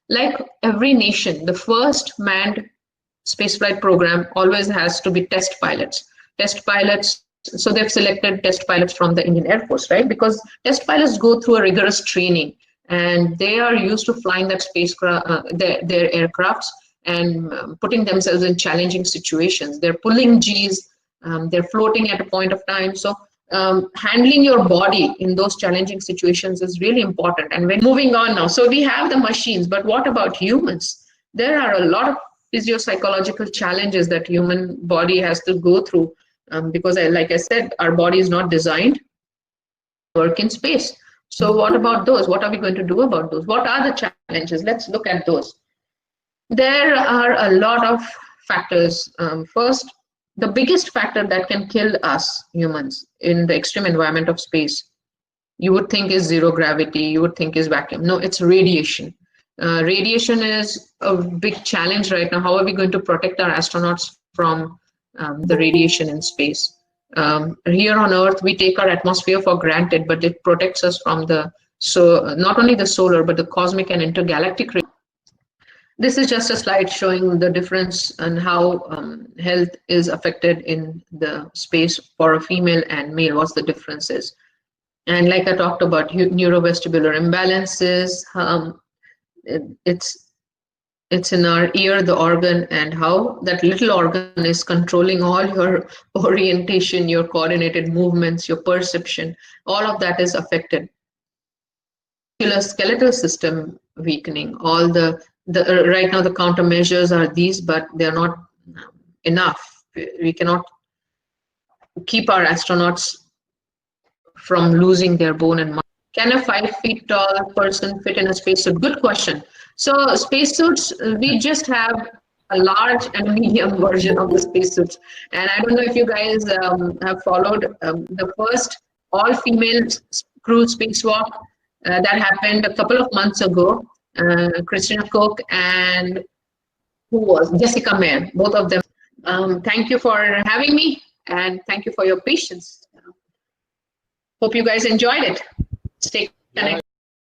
Like every nation, the first manned spaceflight program always has to be test pilots. Test pilots, so they've selected test pilots from the Indian Air Force, right? Because test pilots go through a rigorous training and they are used to flying that spacecraft, their aircrafts, and putting themselves in challenging situations. They're pulling G's, they're floating at a point of time. So handling your body in those challenging situations is really important. And when moving on now, so we have the machines, but what about humans? There are a lot of physiopsychological challenges that human body has to go through because, like I said, our body is not designed to work in space. So what about those? What are we going to do about those? What are the challenges? Let's look at those. There are a lot of factors. First, the biggest factor that can kill us humans in the extreme environment of space, you would think is zero gravity, you would think is vacuum. No, it's radiation. Radiation is a big challenge right now. How are we going to protect our astronauts from the radiation in space? Here on Earth, we take our atmosphere for granted, but it protects us from not only the solar, but the cosmic and intergalactic radiation. This is just a slide showing the difference and how health is affected in the space for a female and male, what's the differences. And like I talked about, neurovestibular imbalances, it's in our ear, the organ, and how that little organ is controlling all your orientation, your coordinated movements, your perception, all of that is affected. Skeletal system weakening, all right now the countermeasures are these, but they're not enough. We cannot keep our astronauts from losing their bone and muscle. Can a 5 feet tall person fit in a spacesuit? Good question. So spacesuits, we just have a large and medium version of the spacesuits. And I don't know if you guys have followed the first all-female crew spacewalk that happened a couple of months ago. Christina Koch and Jessica Meir, both of them. Thank you for having me, and thank you for your patience. Hope you guys enjoyed it. Stay connected.